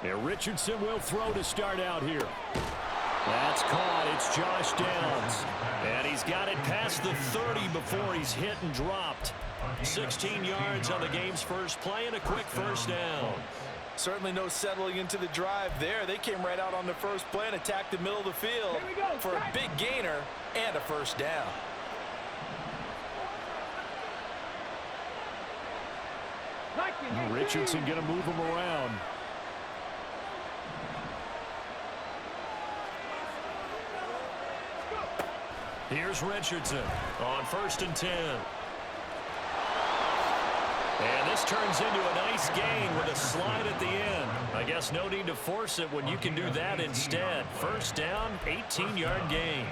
And Richardson will throw to start out here. That's caught. It's Josh Downs. And he's got it past the 30 before he's hit and dropped. 16 yards on the game's first play and a quick first down. Certainly no settling into the drive there. They came right out on the first play and attacked the middle of the field for a big gainer and a first down. Richardson going to move him around. Here's Richardson on 1st and 10. And this turns into a nice gain with a slide at the end. I guess no need to force it when you can do that instead. First down, 18-yard gain.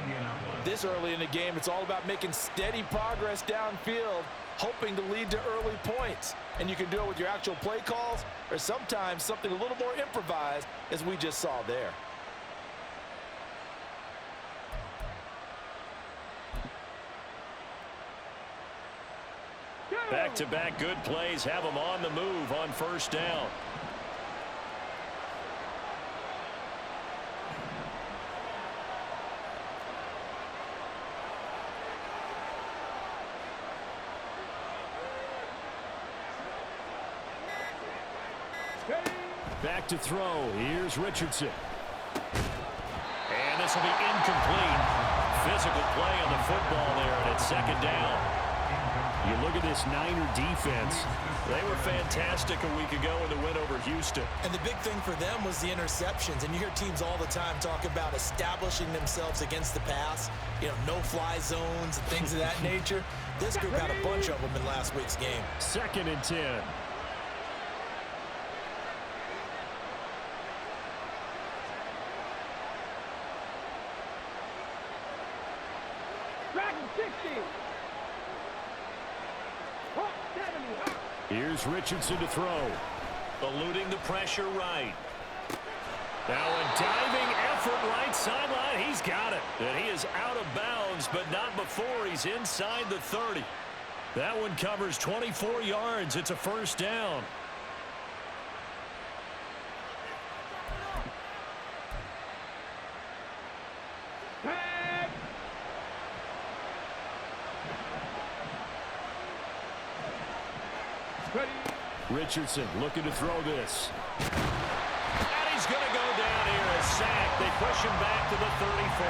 This early in the game, it's all about making steady progress downfield, hoping to lead to early points. And you can do it with your actual play calls or sometimes something a little more improvised, as we just saw there. Back-to-back good plays have them on the move on first down. Back to throw. Here's Richardson. And this will be incomplete. Physical play on the football there, and it's second down. You look at this Niner defense. They were fantastic a week ago in the win over Houston. And the big thing for them was the interceptions. And you hear teams all the time talk about establishing themselves against the pass. You know, no-fly zones and things of that nature. This group had a bunch of them in last week's game. 2nd and 10. Here's Richardson to throw. Eluding the pressure right. Now a diving effort right sideline. He's got it. And he is out of bounds, but not before he's inside the 30. That one covers 24 yards. It's a first down. Richardson looking to throw this. And he's going to go down here. A sack. They push him back to the 34.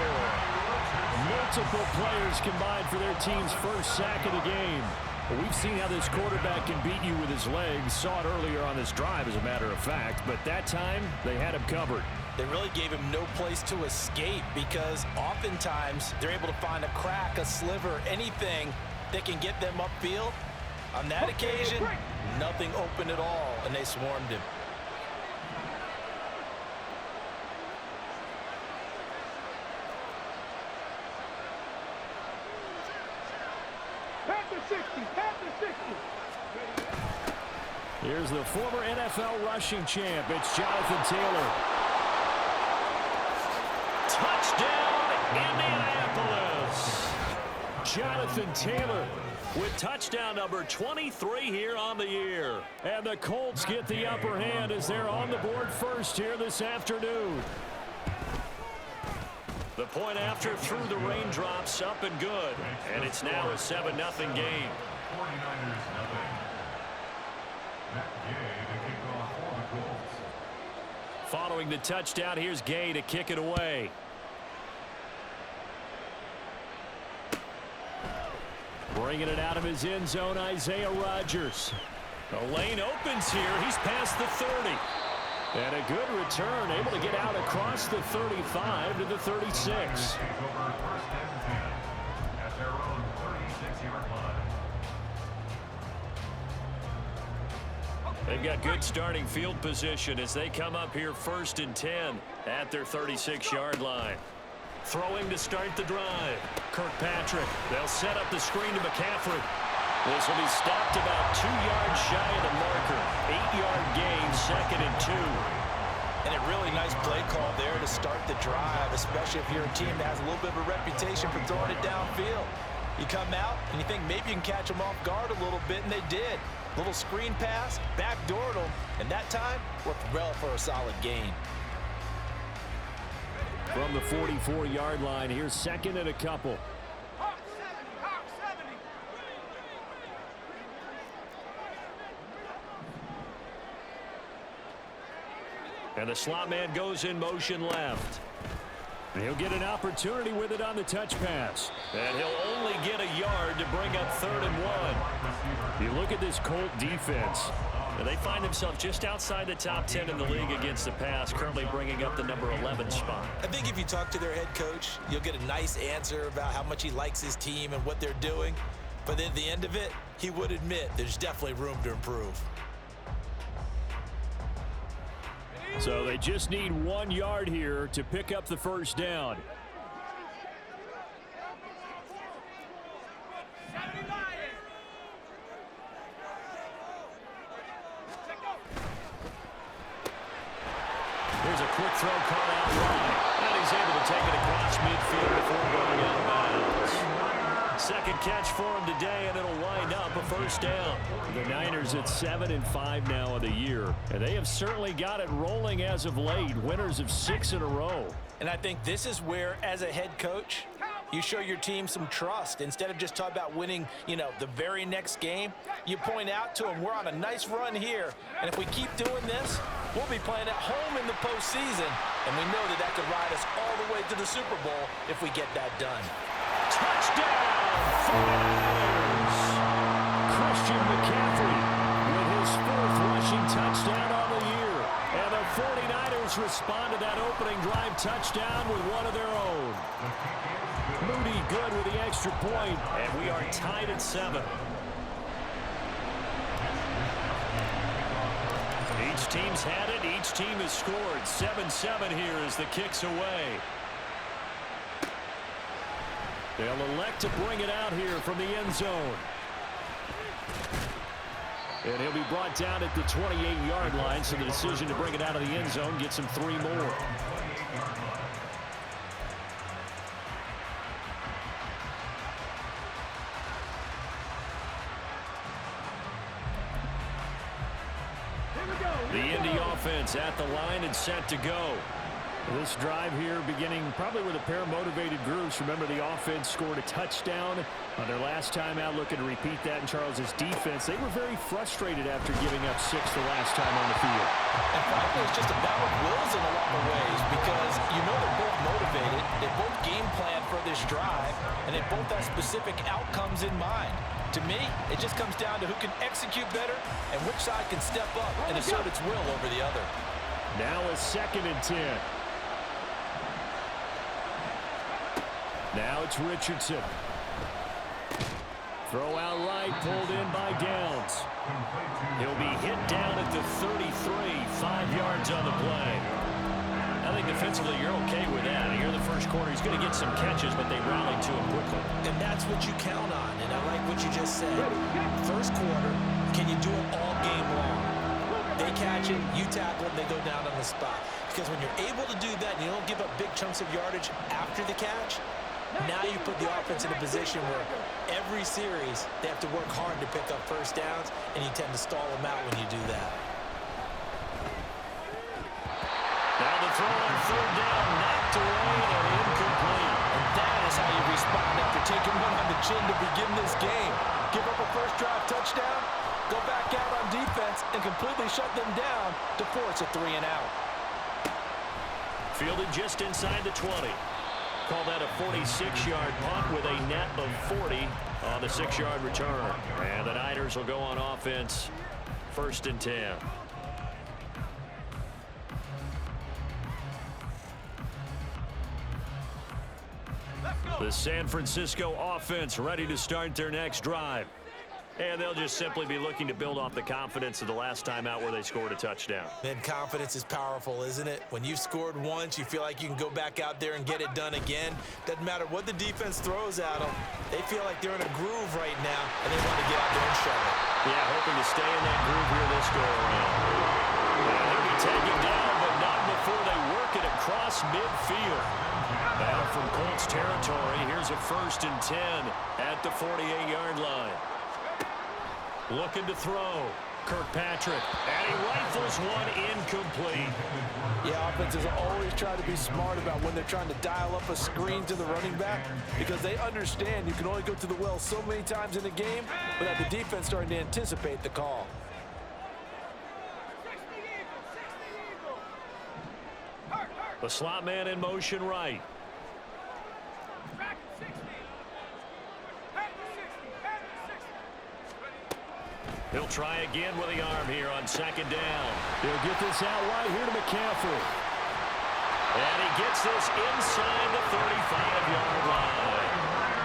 Multiple players combined for their team's first sack of the game. But we've seen how this quarterback can beat you with his legs. Saw it earlier on this drive, as a matter of fact. But that time, they had him covered. They really gave him no place to escape because oftentimes they're able to find a crack, a sliver, anything that can get them upfield. On that occasion, nothing open at all, and they swarmed him. Here's the former NFL rushing champ. It's Jonathan Taylor. Touchdown, Indianapolis. Jonathan Taylor with touchdown number 23 here on the year. And the Colts get the upper hand as they're on the board first here this afternoon. The point after through the raindrops, up and good. And it's now a 7-0 game. Following the touchdown, here's Gay to kick it away. Bringing it out of his end zone, Isaiah Rodgers. The lane opens here. He's past the 30. And a good return, able to get out across the 35 to the 36. They've got good starting field position as they come up here 1st and 10 at their 36-yard line. Throwing to start the drive. Kirkpatrick. They'll set up the screen to McCaffrey. This will be stopped about 2 yards shy of the marker. 8-yard gain, 2nd and 2. And a really nice play call there to start the drive, especially if you're a team that has a little bit of a reputation for throwing it downfield. You come out and you think maybe you can catch them off guard a little bit, and they did. Little screen pass, backdoored them, and that time worked well for a solid gain. From the 44-yard line, here's second and a couple. And the slot man goes in motion left. And he'll get an opportunity with it on the touch pass. And he'll only get a yard to bring up 3rd and 1. You look at this Colt defense. And they find themselves just outside the top 10 in the league against the pass, currently bringing up the number 11 spot. I think if you talk to their head coach, you'll get a nice answer about how much he likes his team and what they're doing. But at the end of it, he would admit there's definitely room to improve. So they just need 1 yard here to pick up the first down. Here's a quick throw caught out wide. And he's able to take it across midfield before going out of bounds. Second catch for him today, and it'll wind up a first down. The Niners at 7-5 now of the year, and they have certainly got it rolling as of late, winners of 6 in a row. And I think this is where, as a head coach, you show your team some trust. Instead of just talking about winning, the very next game, you point out to them, we're on a nice run here, and if we keep doing this, we'll be playing at home in the postseason, and we know that could ride us all the way to the Super Bowl if we get that done. Touchdown! 49ers! Christian McCaffrey with his 4th rushing touchdown on the year. And the 49ers respond to that opening drive touchdown with one of their own. Moody good with the extra point, and we are tied at 7. Each team's had it. Each team has scored. 7-7 here as the kick's away. They'll elect to bring it out here from the end zone. And he'll be brought down at the 28-yard line, so the decision to bring it out of the end zone gets him 3 more. The Indy offense at the line and set to go. This drive here beginning probably with a pair of motivated groups. Remember, the offense scored a touchdown on their last time out, looking to repeat that in Charles's defense. They were very frustrated after giving up 6 the last time on the field. And frankly, it's just a battle of wills in a lot of ways because they're both motivated. They both game plan for this drive, and they both have specific outcomes in mind. To me, it just comes down to who can execute better and which side can step up and assert its will over the other. Now a 2nd and 10. Now it's Richardson. Throw out right, pulled in by Downs. He'll be hit down at the 33, 5 yards on the play. I think defensively you're okay with that. Here in the first quarter, he's going to get some catches, but they rallied to him quickly. And that's what you count on, and I like what you just said. First quarter, can you do it all game long? They catch it, you tackle it, they go down on the spot. Because when you're able to do that and you don't give up big chunks of yardage after the catch, now you put the offense in a position where every series they have to work hard to pick up first downs, and you tend to stall them out when you do that. Now the throw on 3rd down, knocked away and incomplete. And that is how you respond after taking one on the chin to begin this game. Give up a first drive touchdown, go back out on defense, and completely shut them down to force a 3 and out. Fielded just inside the 20. Call that a 46-yard punt with a net of 40 on the 6-yard return. And the Niners will go on offense, 1st and 10. The San Francisco offense ready to start their next drive. And they'll just simply be looking to build off the confidence of the last time out where they scored a touchdown. Man, confidence is powerful, isn't it? When you've scored once, you feel like you can go back out there and get it done again. Doesn't matter what the defense throws at them. They feel like they're in a groove right now, and they want to get out there and show it. Yeah, hoping to stay in that groove here this go around. And they'll be taken down, but not before they work it across across midfield. Battle from Colts territory. Here's a 1st and 10 at the 48-yard line. Looking to throw. Kirkpatrick, and he rifles one incomplete. Yeah, offenses always try to be smart about when they're trying to dial up a screen to the running back because they understand you can only go to the well so many times in a game without the defense starting to anticipate the call. The slot man in motion right. He'll try again with the arm here on 2nd down. He'll get this out right here to McCaffrey. And he gets this inside the 35-yard line.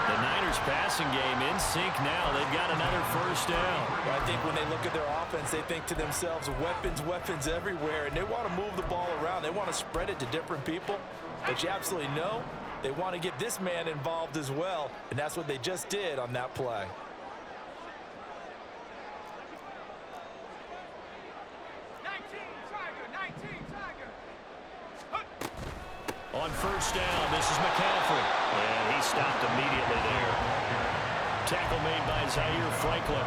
The Niners passing game in sync now. They've got another 1st down. Well, I think when they look at their offense, they think to themselves, weapons, weapons everywhere, and they want to move the ball around. They want to spread it to different people. But you absolutely know they want to get this man involved as well, and that's what they just did on that play. On 1st down, this is McCaffrey. And he stopped immediately there. Tackle made by Zaire Franklin.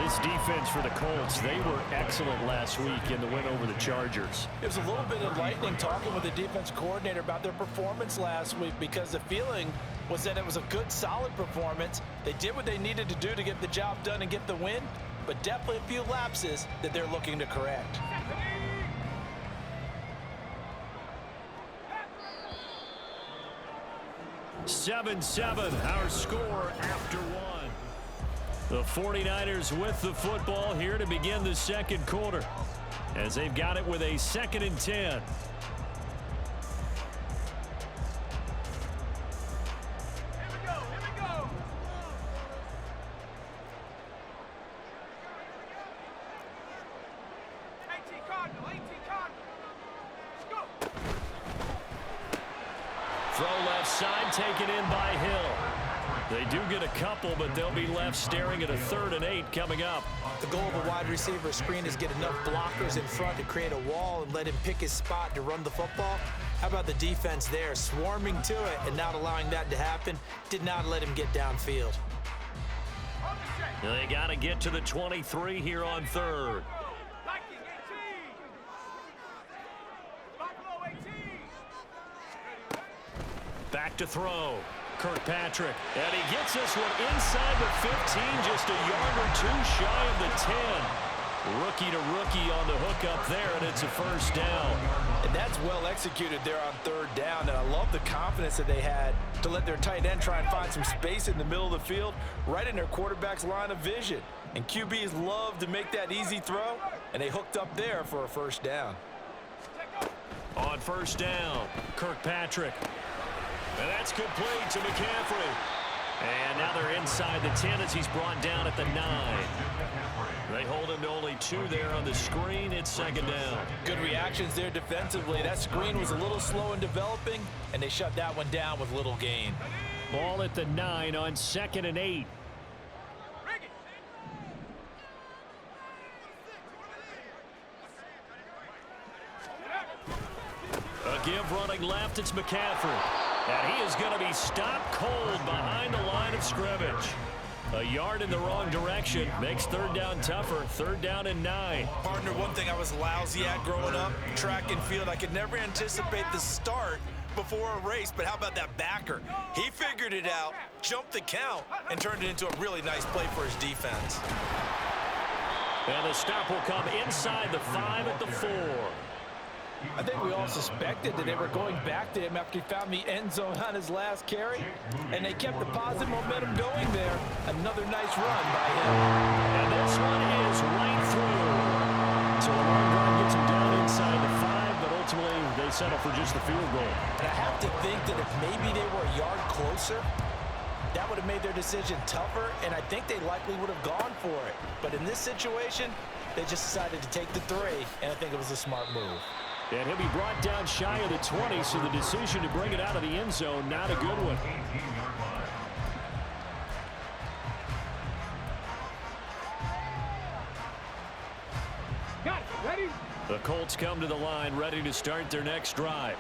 This defense for the Colts, they were excellent last week in the win over the Chargers. It was a little bit enlightening talking with the defense coordinator about their performance last week because the feeling was that it was a good, solid performance. They did what they needed to do to get the job done and get the win, but definitely a few lapses that they're looking to correct. Seven, our score after one. The 49ers with the football here to begin the 2nd quarter as they've got it with a 2nd and 10. Throw left side, taken in by Hill. They do get a couple, but they'll be left staring at a 3rd and 8 coming up. The goal of a wide receiver screen is get enough blockers in front to create a wall and let him pick his spot to run the football. How about the defense there, swarming to it and not allowing that to happen? Did not let him get downfield. They got to get to the 23 here on 3rd. Back to throw. Kirkpatrick. And he gets this one inside the 15, just a yard or 2 shy of the 10. Rookie to rookie on the hook up there, and it's a 1st down. And that's well executed there on 3rd down, and I love the confidence that they had to let their tight end try and find some space in the middle of the field, right in their quarterback's line of vision. And QBs love to make that easy throw, and they hooked up there for a 1st down. On 1st down, Kirkpatrick. And that's complete to McCaffrey. And now they're inside the 10 as he's brought down at the 9. They hold him to only 2 there on the screen. It's 2nd down. Good reactions there defensively. That screen was a little slow in developing, and they shut that one down with little gain. Ball at the 9 on 2nd and 8. A give running left, it's McCaffrey. And he is going to be stopped cold behind the line of scrimmage. A yard in the wrong direction makes 3rd down tougher. 3rd down and 9. Partner, one thing I was lousy at growing up, track and field, I could never anticipate the start before a race, but how about that backer? He figured it out, jumped the count, and turned it into a really nice play for his defense. And the stop will come inside the 5 at the 4. I think we all suspected that they were going back to him after he found the end zone on his last carry, and they kept the positive momentum going there. Another nice run by him. And this one is right through. So the long run gets him down inside the 5, but ultimately they settle for just the field goal. And I have to think that if maybe they were a yard closer, that would have made their decision tougher, and I think they likely would have gone for it. But in this situation, they just decided to take the 3, and I think it was a smart move. And he'll be brought down shy of the 20, so the decision to bring it out of the end zone, not a good one. Got it. Ready? The Colts come to the line, ready to start their next drive.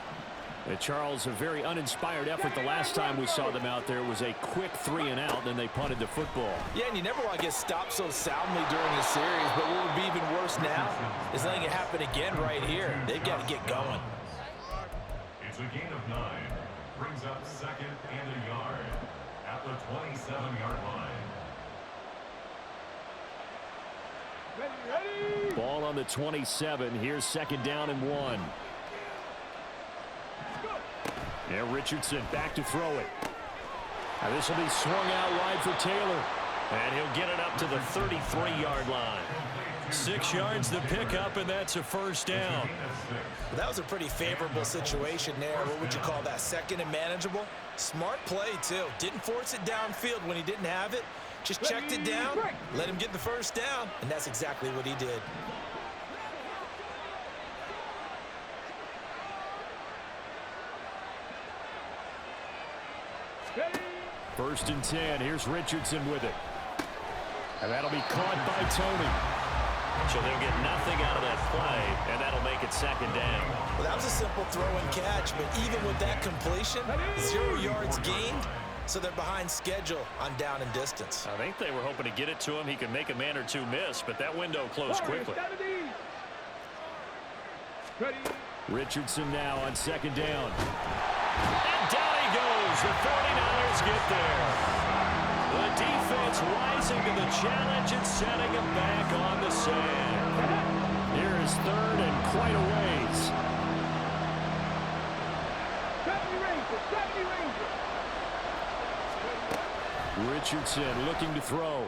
Charles, a very uninspired effort the last time we saw them out there. It was a quick 3-and-out, then they punted the football. Yeah, and you never want to get stopped so soundly during a series, but what would be even worse now is letting it happen again right here. They've got to get going. It's a gain of 9. Brings up second and a yard at the 27-yard line. Ready. Ball on the 27. Here's second down and 1. Yeah, Richardson back to throw it. Now this will be swung out wide for Taylor. And he'll get it up to the 33-yard line. 6 yards the pickup, and that's a first down. Well, that was a pretty favorable situation there. What would you call that? Second and manageable? Smart play, too. Didn't force it downfield when he didn't have it. Just checked it down, let him get the first down, and that's exactly what he did. First and 10. Here's Richardson with it. And that'll be caught by Tony. So they'll get nothing out of that play, and that'll make it second down. Well, that was a simple throw and catch, but even with that completion, 0 yards gained, so they're behind schedule on down and distance. I think they were hoping to get it to him. He could make a man or two miss, but that window closed quickly. Richardson now on second down. And down he goes. The 49ers get there. The defense rising to the challenge and setting him back on the sand. Here is third and quite a ways. Richardson looking to throw.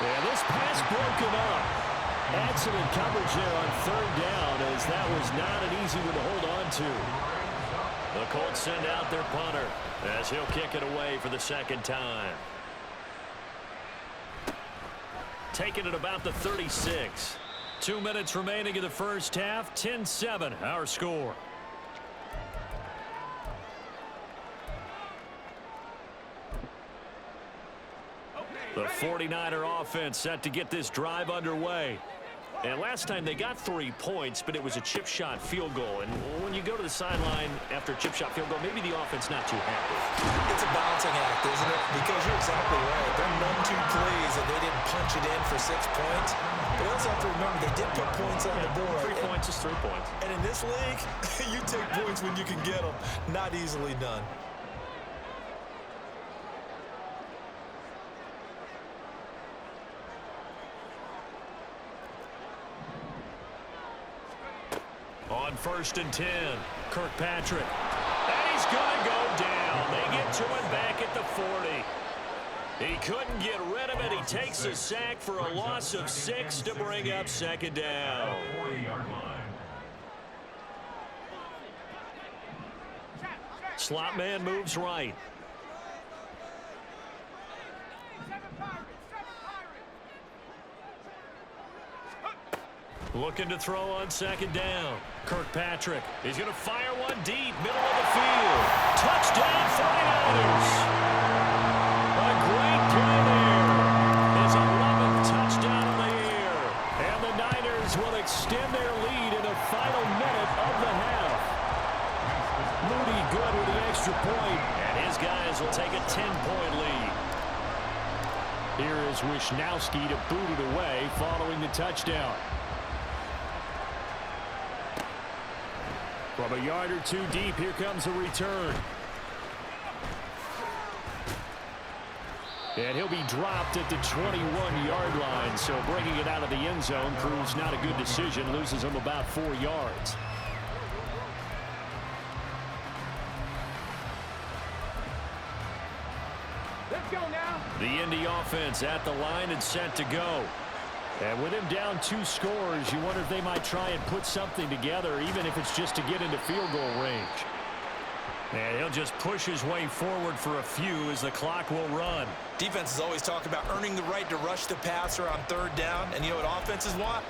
And this pass broken up. Excellent coverage there on third down, as that was not an easy one to hold on to. The Colts send out their punter as he'll kick it away for the second time. Taking it about the 36. 2 minutes remaining in the first half. 10-7 our score. The 49er offense set to get this drive underway. And last time they got 3 points, but it was a chip shot field goal. And when you go to the sideline after a chip shot field goal, maybe the offense not too happy. It's a balancing act, isn't it? Because you're exactly right. They're none too pleased that they didn't punch it in for 6 points. But you also have to remember they did put points on the board. 3 points is 3 points. And in this league, you take points when you can get them. Not easily done. On first and 10, Kirkpatrick. And he's going to go down. They get to him back at the 40. He couldn't get rid of it. He takes a sack for a loss of 6 to bring up second down. Slot man moves right. Looking to throw on second down. Kirkpatrick. He's going to fire one deep, middle of the field. Touchdown 49ers. A great play there. His 11th touchdown of the year. And the Niners will extend their lead in the final minute of the half. Moody good with the extra point, and his guys will take a 10-point lead. Here is Wisnowski to boot it away following the touchdown. From a yard or two deep, here comes a return. And he'll be dropped at the 21-yard line, so bringing it out of the end zone proves not a good decision, loses him about 4 yards. Let's go now. The Indy offense at the line and set to go. And with him down 2 scores, you wonder if they might try and put something together, even if it's just to get into field goal range. And he'll just push his way forward for a few as the clock will run. Defenses always talk about earning the right to rush the passer on third down. And you know what offenses want?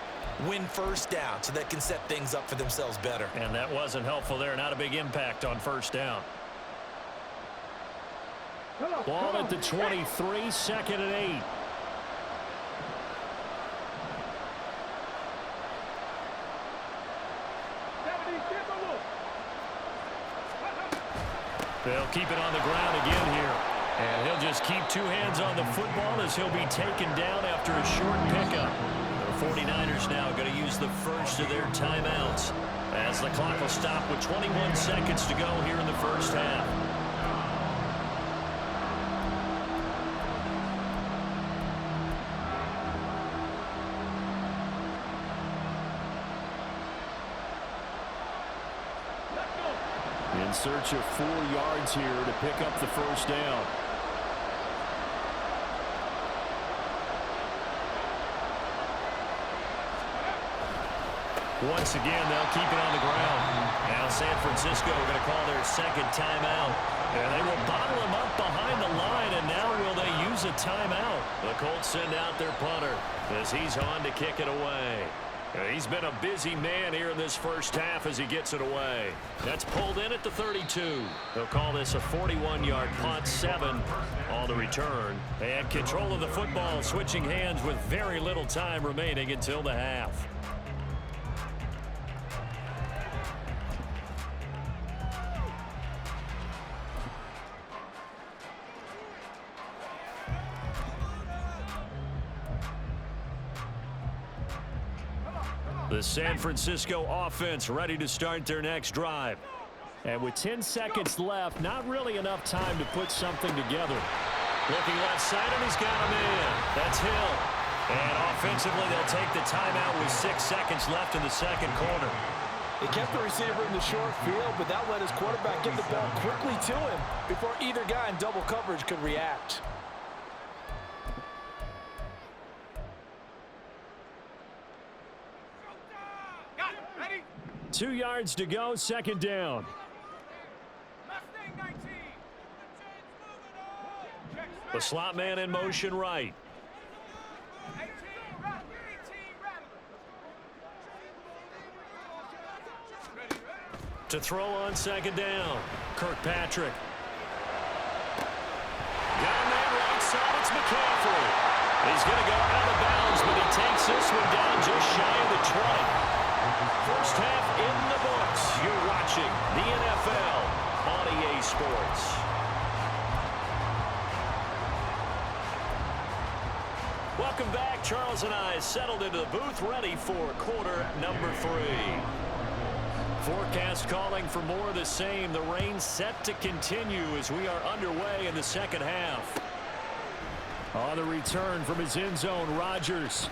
Win first down so they can set things up for themselves better. And that wasn't helpful there. Not a big impact on first down. Ball at the 23, second and 8. They'll keep it on the ground again here. And he'll just keep two hands on the football as he'll be taken down after a short pickup. The 49ers now going to use the first of their timeouts as the clock will stop with 21 seconds to go here in the first half. In search of 4 yards here to pick up the first down. Once again, they'll keep it on the ground. Now San Francisco going to call their second timeout. And they will bottle him up behind the line, and now will they use a timeout? The Colts send out their punter as he's on to kick it away. He's been a busy man here in this first half as he gets it away. That's pulled in at the 32. They'll call this a 41-yard punt, 7 on the return. They had control of the football, switching hands with very little time remaining until the half. The San Francisco offense ready to start their next drive. And with 10 seconds left, not really enough time to put something together. Looking left side, and he's got him in. That's Hill. And offensively, they'll take the timeout with 6 seconds left in the second quarter. They kept the receiver in the short field, but that let his quarterback get the ball quickly to him before either guy in double coverage could react. 2 yards to go, second down. The slot man in motion right. To throw on second down, Kirkpatrick. Got him there right side, it's McCaffrey. He's going to go out of bounds, but he takes this one down just shy of the 20. First half in the books. You're watching the NFL on EA Sports. Welcome back. Charles and I settled into the booth ready for quarter number 3. Forecast calling for more of the same. The rain set to continue as we are underway in the second half. On the return from his end zone, Rodgers.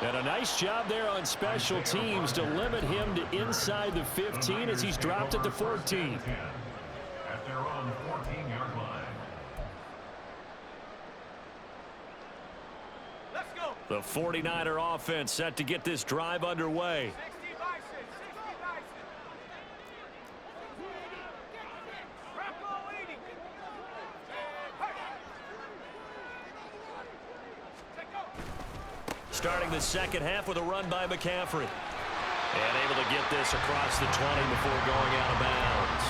And a nice job there on special teams to limit him to inside the 15 as he's dropped at the 14. At their own 14-yard line. Let's go. The 49er offense set to get this drive underway. 60 Bison, 60 Bison. Bravo 80. Starting the second half with a run by McCaffrey. And able to get this across the 20 before going out of bounds.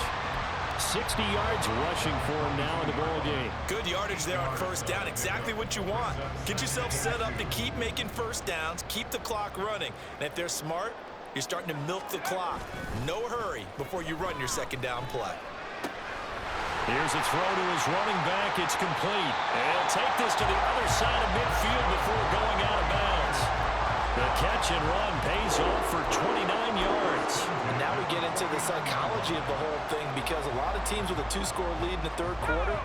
60 yards rushing for him now in the ball game. Good yardage there on first down. Exactly what you want. Get yourself set up to keep making first downs, keep the clock running. And if they're smart, you're starting to milk the clock. No hurry before you run your second down play. Here's a throw to his running back. It's complete. And he'll take this to the other side of midfield before going out of bounds. The catch and run pays off for 29 yards. And now we get into the psychology of the whole thing, because a lot of teams with a 2-score lead in the third quarter,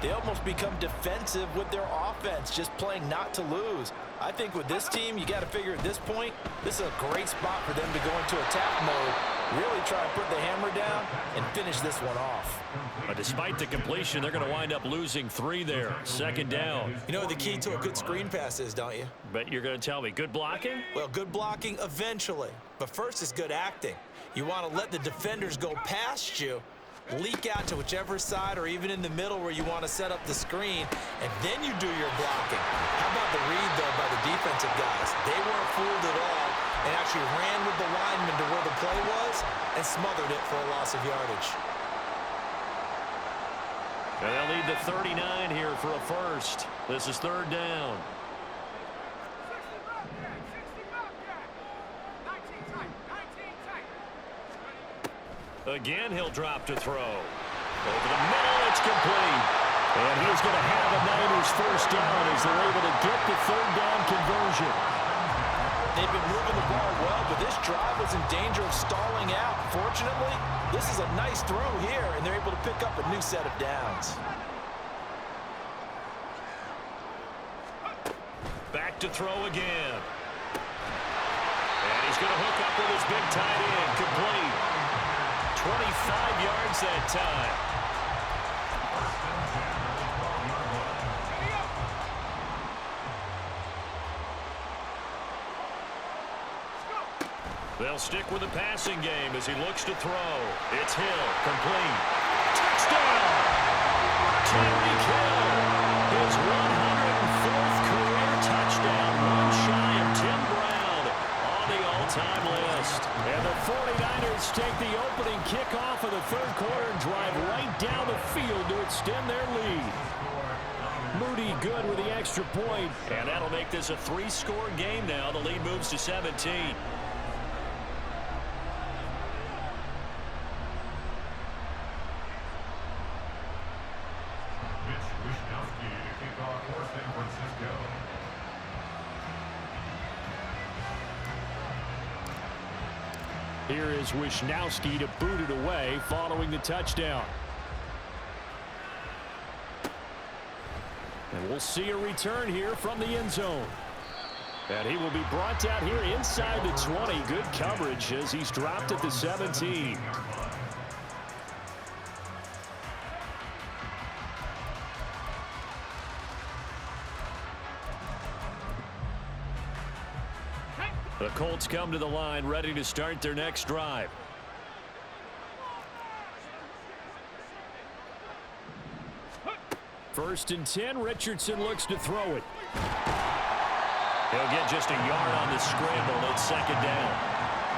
they almost become defensive with their offense, just playing not to lose. I think with this team, you got to figure at this point, this is a great spot for them to go into attack mode, really try to put the hammer down and finish this one off. But despite the completion, they're going to wind up losing 3 there. Second down. You know what the key to a good screen pass is, don't you? But you're going to tell me, good blocking? Well, good blocking eventually. But first is good acting. You want to let the defenders go past you, leak out to whichever side or even in the middle where you want to set up the screen, and then you do your blocking. How about the read, though, by the defensive guys? They weren't fooled at all and actually ran with the lineman to where the play was and smothered it for a loss of yardage. And they'll need the 39 here for a first. This is third down. 60 Bobcat, 19 tight, 19 tight. Again, he'll drop to throw. Over the middle, it's complete. And he's going to have a Niners first down as they're able to get the third down conversion. They've been moving the ball well, but this drive was in danger of stalling out. Fortunately, this is a nice throw here, and they're able to pick up a new set of downs. Back to throw again. And he's going to hook up with his big tight end. Complete. 25 yards that time. They'll stick with the passing game as he looks to throw. It's Hill. Complete. Touchdown! Tyreek Hill. His 104th career touchdown. One shy of Tim Brown on the all-time list. And the 49ers take the opening kickoff of the third quarter and drive right down the field to extend their lead. Moody good with the extra point. And that'll make this a 3-score game now. The lead moves to 17. Here is Wishnowski to boot it away following the touchdown. And we'll see a return here from the end zone. And he will be brought down here inside the 20. Good coverage as he's dropped at the 17. The Colts come to the line ready to start their next drive. First and 10, Richardson looks to throw it. He'll get just a yard on the scramble. It's second down.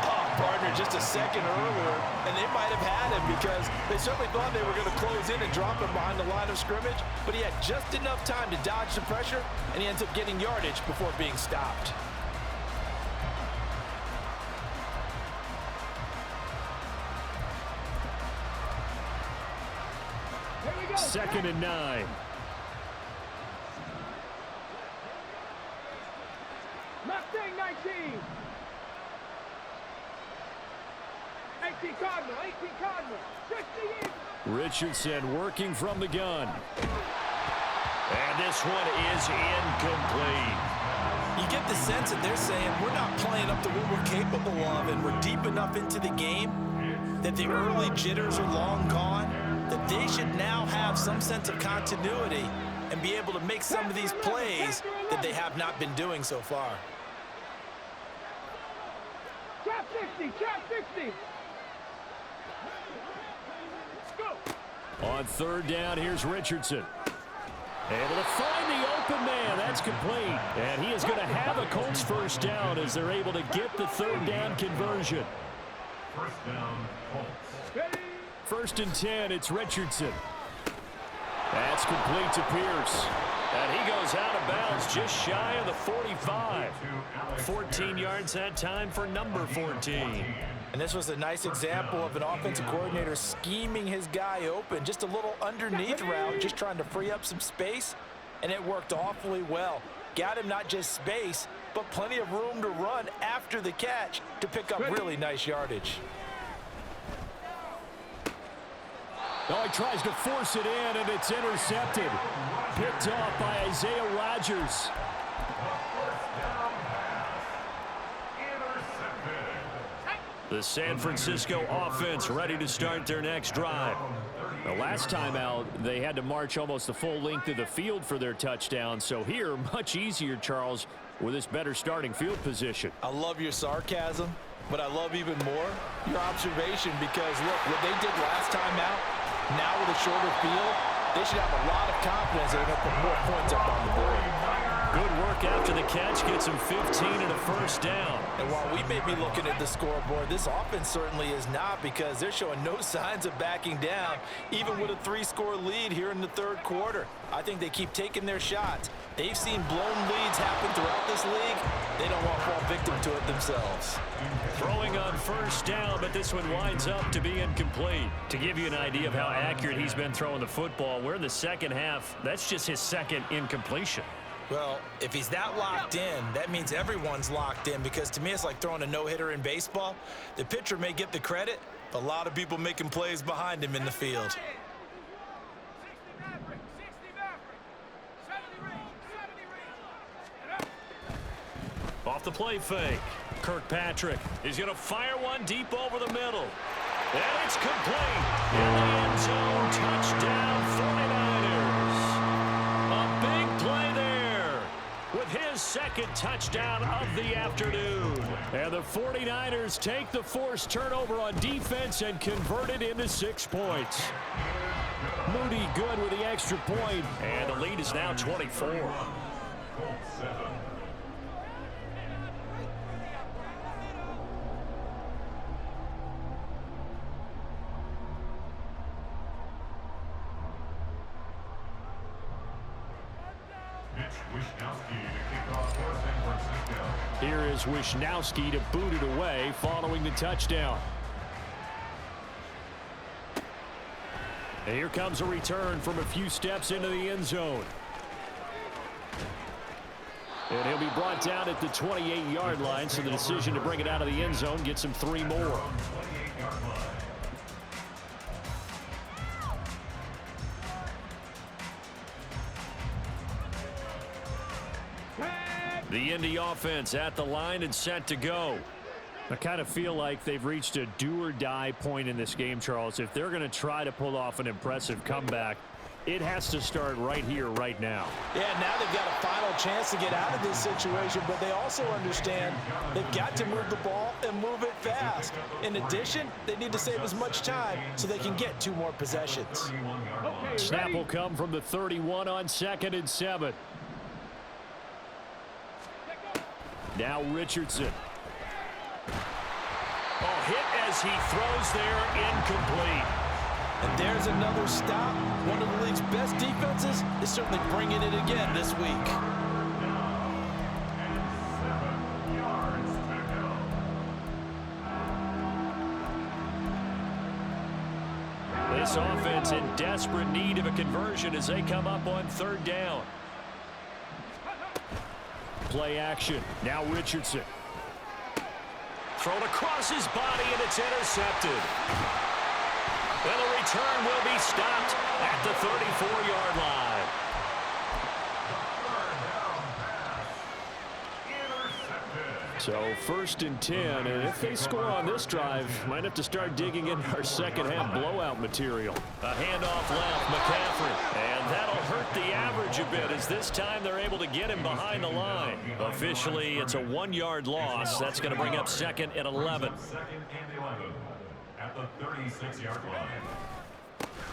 Oh, partner, just a second earlier, and they might have had him because they certainly thought they were going to close in and drop him behind the line of scrimmage, but he had just enough time to dodge the pressure, and he ends up getting yardage before being stopped. Second and 9. Mustang 19. 18 Cardinal, 18 Cardinal. 60 Richardson working from the gun. And this one is incomplete. You get the sense that they're saying we're not playing up to what we're capable of, and we're deep enough into the game that the early jitters are long gone, that they should now have some sense of continuity and be able to make some of these plays that they have not been doing so far. Trap 60, trap 60. Let's go. On third down, here's Richardson. Able to find the open man. That's complete. And he is going to have a Colts first down as they're able to get the third down conversion. First down, Colts. Ready. First and 10, it's Richardson. That's complete to Pierce. And he goes out of bounds just shy of the 45. 14 yards that time for number 14. And this was a nice example of an offensive coordinator scheming his guy open. Just a little underneath route, just trying to free up some space. And it worked awfully well. Got him not just space, but plenty of room to run after the catch to pick up really nice yardage. Oh, he tries to force it in, and it's intercepted. Picked off by Isaiah Rodgers. The San Francisco offense ready to start their next drive. The last time out, they had to march almost the full length of the field for their touchdown. So here, much easier, Charles, with this better starting field position. I love your sarcasm, but I love even more your observation because, look, what they did last time out, now with a shorter field, they should have a lot of confidence they're going to put more points up on the board. Good work after the catch. Gets him 15 and a first down. And while we may be looking at the scoreboard, this offense certainly is not, because they're showing no signs of backing down, even with a 3-score lead here in the third quarter. I think they keep taking their shots. They've seen blown leads happen throughout this league. They don't want to fall victim to it themselves. Throwing on first down, but this one winds up to be incomplete. To give you an idea of how accurate he's been throwing the football, we're in the second half. That's just his second incompletion. Well, if he's that locked in, that means everyone's locked in, because to me it's like throwing a no-hitter in baseball. The pitcher may get the credit, but a lot of people making plays behind him in the field. Off the play fake. Kirkpatrick is going to fire one deep over the middle. And it's complete. In the end zone, touchdown 49ers. A big play there with his second touchdown of the afternoon. And the 49ers take the forced turnover on defense and convert it into 6 points. Moody good with the extra point, and the lead is now 24. Here is Wishnowski to boot it away following the touchdown. And here comes a return from a few steps into the end zone. And he'll be brought down at the 28-yard line, so the decision to bring it out of the end zone gets him 3 more. The Indy offense at the line and set to go. I kind of feel like they've reached a do-or-die point in this game, Charles. If they're going to try to pull off an impressive comeback, it has to start right here, right now. Yeah, now they've got a final chance to get out of this situation, but they also understand they've got to move the ball and move it fast. In addition, they need to save as much time so they can get 2 more possessions. Snap will come from the 31 on 2nd and 7. Now Richardson. Oh, hit as he throws there, incomplete. And there's another stop. One of the league's best defenses is certainly bringing it again this week. This offense in desperate need of a conversion as they come up on 3rd down. Play action. Now Richardson. Thrown across his body, and it's intercepted. And the return will be stopped at the 34-yard line. So 1st and 10, and if they score on this drive, might have to start digging into our second-half blowout material. A handoff left, McCaffrey, and that'll hurt the average a bit as this time they're able to get him behind the line. Officially, it's a 1-yard loss. That's going to bring up 2nd and 11. 2nd and 11 at the 36-yard line.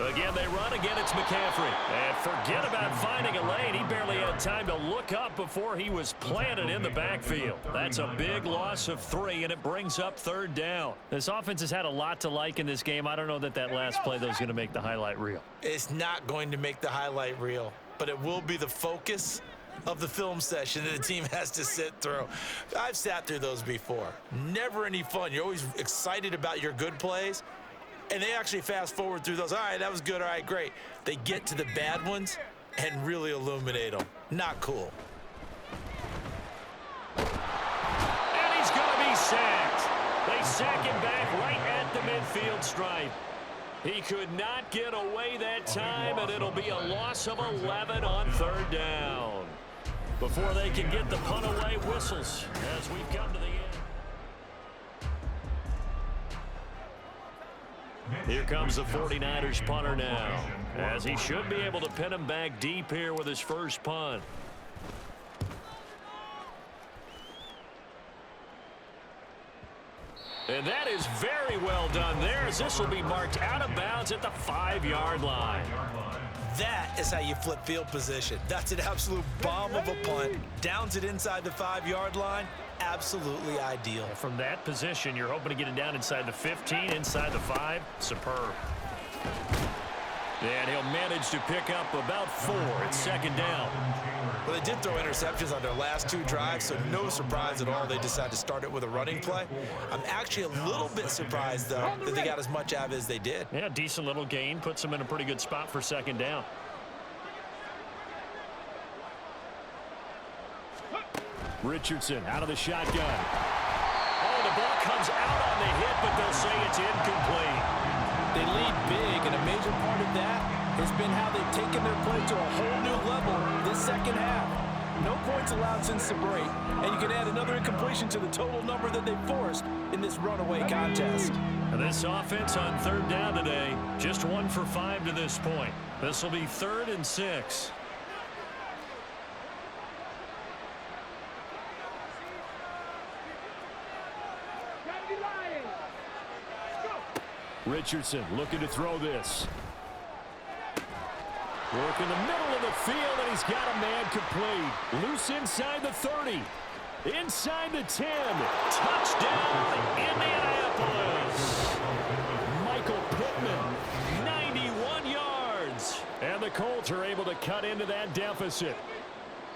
Again, they run. Again, it's McCaffrey. And forget about finding a lane. He barely had time to look up before he was planted in the backfield. That's a big loss of 3, and it brings up 3rd down. This offense has had a lot to like in this game. I don't know that last play, though, is going to make the highlight reel. It's not going to make the highlight reel, but it will be the focus of the film session that the team has to sit through. I've sat through those before. Never any fun. You're always excited about your good plays. And they actually fast forward through those. All right, that was good. All right, great. They get to the bad ones and really illuminate them. Not cool. And he's going to be sacked. They sack him back right at the midfield stripe. He could not get away that time, and it'll be a loss of 11 on 3rd down. Before they can get the punt away, whistles as we've come to the end. Here comes the 49ers punter now, as he should be able to pin him back deep here with his first punt. And that is very well done there, as this will be marked out of bounds at the 5-yard line. That is how you flip field position. That's an absolute bomb of a punt. Downs it inside the 5-yard line. Absolutely ideal. From that position, you're hoping to get it down inside the 15, inside the 5. Superb. And he'll manage to pick up about 4 at second down. Well, they did throw interceptions on their last 2 drives, so no surprise at all they decided to start it with a running play. I'm actually a little bit surprised, though, that they got as much out of it as they did. Yeah, decent little gain. Puts them in a pretty good spot for second down. Richardson out of the shotgun. Oh, the ball comes out on the hit, but they'll say it's incomplete. They lead big, and a major part of that has been how they've taken their play to a whole new level this second half. No points allowed since the break, and you can add another incompletion to the total number that they forced in this runaway contest. And this offense on third down today, just 1 for 5 to this point. This will be 3rd and 6. Richardson looking to throw this. Work in the middle of the field, and he's got a man complete. Loose inside the 30. Inside the 10. Touchdown, Indianapolis. Michael Pittman, 91 yards. And the Colts are able to cut into that deficit.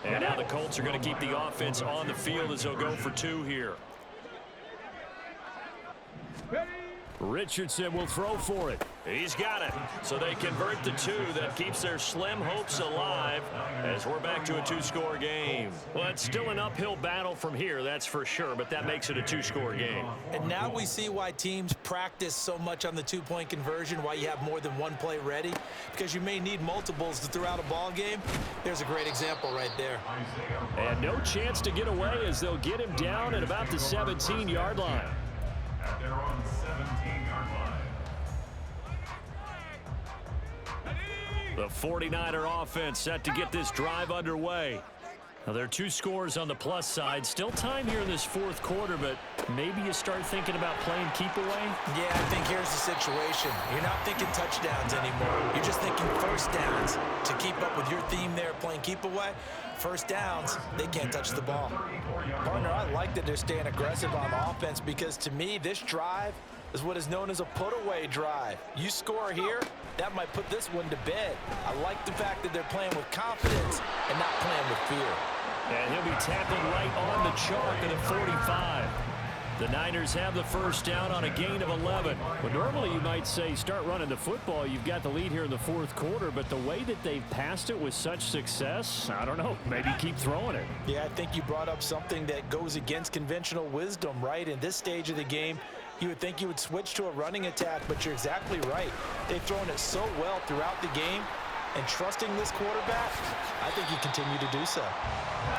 And now the Colts are going to keep the offense on the field as they'll go for 2 here. Richardson will throw for it. He's got it. So they convert the 2. That keeps their slim hopes alive as we're back to a 2-score game. Well, it's still an uphill battle from here, that's for sure, but that makes it a 2-score game. And now we see why teams practice so much on the 2-point conversion, why you have more than 1 play ready, because you may need multiples to throw out a ball game. There's a great example right there. And no chance to get away as they'll get him down at about the 17-yard line. At their own 17-yard line. The 49er offense set to get this drive underway. Now, there are 2 scores on the plus side. Still time here in this 4th quarter, but maybe you start thinking about playing keep away? Yeah, I think here's the situation. You're not thinking touchdowns anymore. You're just thinking first downs. To keep up with your theme there, playing keep away, first downs, they can't touch the ball. Partner, I like that they're staying aggressive on offense because to me, this drive is what is known as a put-away drive. You score here, that might put this one to bed. I like the fact that they're playing with confidence and not playing with fear. And he'll be tackled right on the chalk at the 45. The Niners have the first down on a gain of 11. But normally you might say start running the football. You've got the lead here in the 4th quarter, but the way that they've passed it with such success, I don't know, maybe keep throwing it. Yeah, I think you brought up something that goes against conventional wisdom, right? In this stage of the game, you would think you would switch to a running attack, but you're exactly right. They've thrown it so well throughout the game, and trusting this quarterback, I think you continue to do so.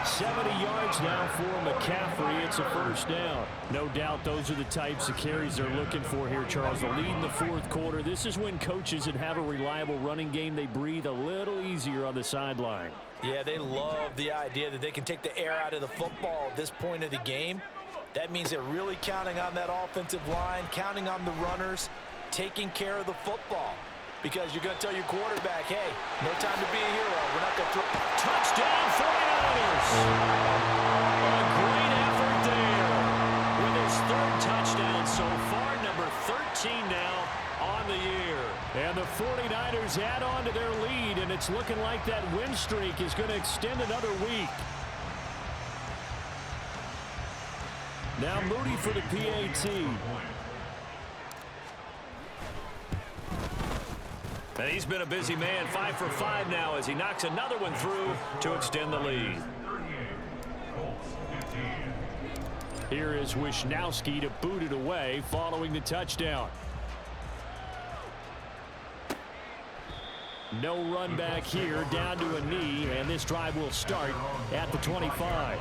70 yards now for McCaffrey. It's a first down. No doubt those are the types of carries they're looking for here, Charles. The lead in the 4th quarter. This is when coaches that have a reliable running game, they breathe a little easier on the sideline. Yeah, they love the idea that they can take the air out of the football at this point of the game. That means they're really counting on that offensive line, counting on the runners, taking care of the football. Because you're going to tell your quarterback, hey, no time to be a hero. We're not going to throw. Touchdown, 49ers! A great effort there. With his 3rd touchdown so far, number 13 now on the year. And the 49ers add on to their lead, and it's looking like that win streak is going to extend another week. Now Moody for the PAT. And he's been a busy man, 5 for 5 now as he knocks another one through to extend the lead. Here is Wisnowski to boot it away following the touchdown. No run back here, down to a knee, and this drive will start at the 25.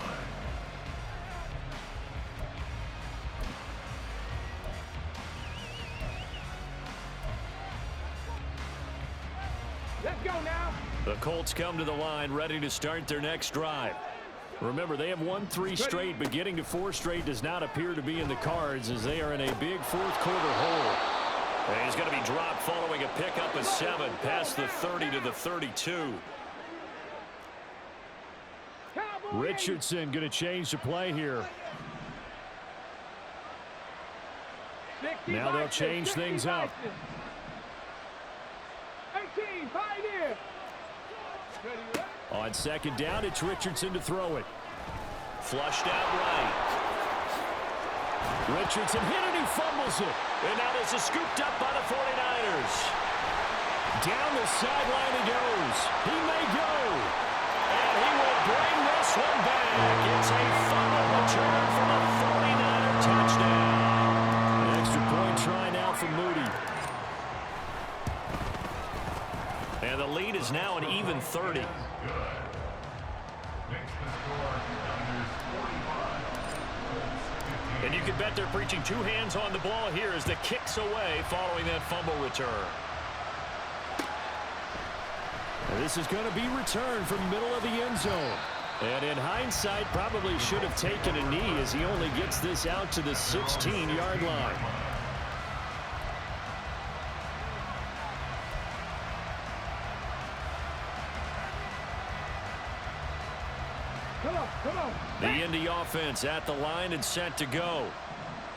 Let's go now. The Colts come to the line ready to start their next drive. Remember, they have won 3 straight, but getting to 4 straight does not appear to be in the cards as they are in a big fourth-quarter hole. And he's going to be dropped following a pickup of 7 past the 30 to the 32. Richardson going to change the play here. Now they'll change things up. 18, Pioneer. On second down, it's Richardson to throw it. Flushed out right. Richardson hit it, he fumbles it. And now this is scooped up by the 49ers. Down the sideline he goes. He may go. And he will bring this one back. It's a fumble return for a 49er touchdown. An extra point try now for Moody. And the lead is now an even 30. And you can bet they're preaching 2 hands on the ball here as the kick's away following that fumble return. And this is going to be returned from the middle of the end zone. And in hindsight, probably should have taken a knee as he only gets this out to the 16-yard line. Come on. The Indy offense at the line and set to go.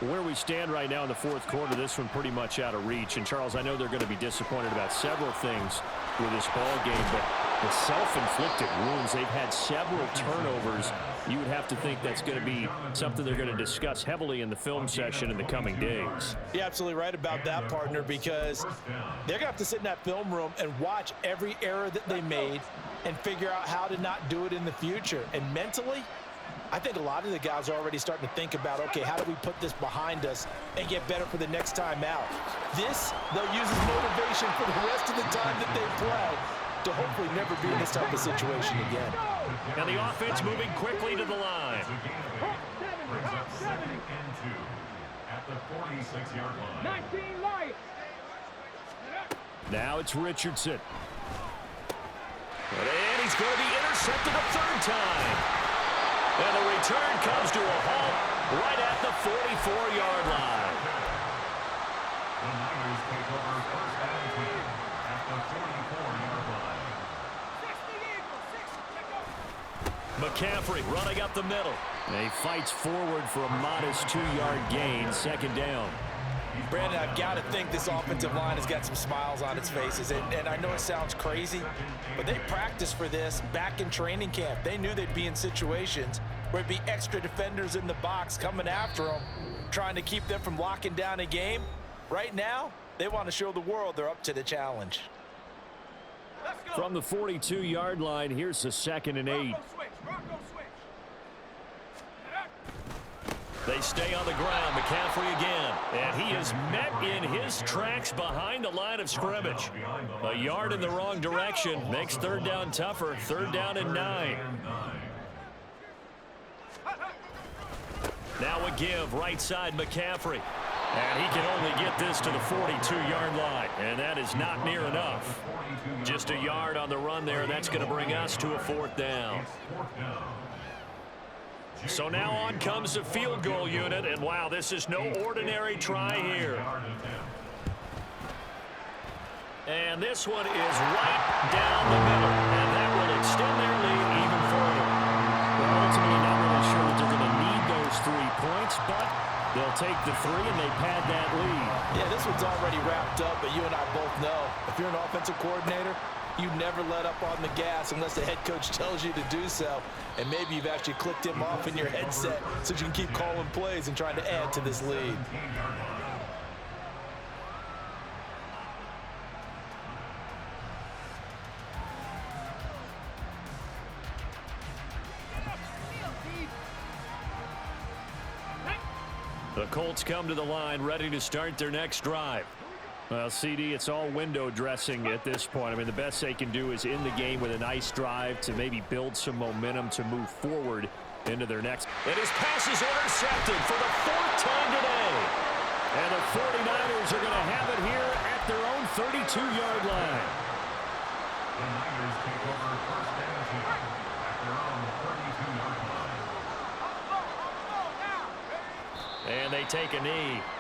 Where we stand right now in the fourth quarter, this one pretty much out of reach. And, Charles, I know they're going to be disappointed about several things with this ball game, but the self-inflicted wounds, they've had several turnovers. You would have to think that's going to be something they're going to discuss heavily in the film session in the coming days. You're absolutely right about that, partner, because they're going to have to sit in that film room and watch every error that they made and figure out how to not do it in the future. And mentally, I think a lot of the guys are already starting to think about, okay, how do we put this behind us and get better for the next time out? This, they'll use as motivation for the rest of the time that they play to hopefully never be in this type of situation again. And the offense moving quickly to the line. Brings up second and 2 at the 46-yard line. 19 light. Now it's Richardson. And he's going to be intercepted a 3rd time. And the return comes to a halt right at the 44-yard line. The Niners take over first and 10 at the 44-yard line. McCaffrey running up the middle. And he fights forward for a modest 2-yard gain, 2nd down. Brandon, I've got to think this offensive line has got some smiles on its faces. And I know it sounds crazy, but they practiced for this back in training camp. They knew they'd be in situations where it'd be extra defenders in the box coming after them, trying to keep them from locking down a game. Right now, they want to show the world they're up to the challenge. From the 42-yard line, here's the 2nd and 8. They stay on the ground. McCaffrey again. And he is met in his tracks behind the line of scrimmage. A yard in the wrong direction makes 3rd down tougher. 3rd down and 9. Now a give right side McCaffrey. And he can only get this to the 42-yard line. And that is not near enough. Just a yard on the run there. That's going to bring us to a 4th down. So now on comes the field goal unit, and wow, this is no ordinary try here. And this one is right down the middle, and that will extend their lead even further. They're ultimately not really sure that they're going to need those 3 points, but they'll take the 3 and they pad that lead. Yeah, this one's already wrapped up, but you and I both know if you're an offensive coordinator, you never let up on the gas unless the head coach tells you to do so. And maybe you've actually clicked him off in your headset so you can keep calling plays and trying to add to this lead. The Colts come to the line ready to start their next drive. Well, CD, it's all window dressing at this point. I mean, the best they can do is end the game with a nice drive to maybe build some momentum to move forward into their next. And his pass is intercepted for the 4th time today. And the 49ers are going to have it here at their own 32-yard line. The Niners take over first and 10 at the their own 32-yard line. And they take a knee.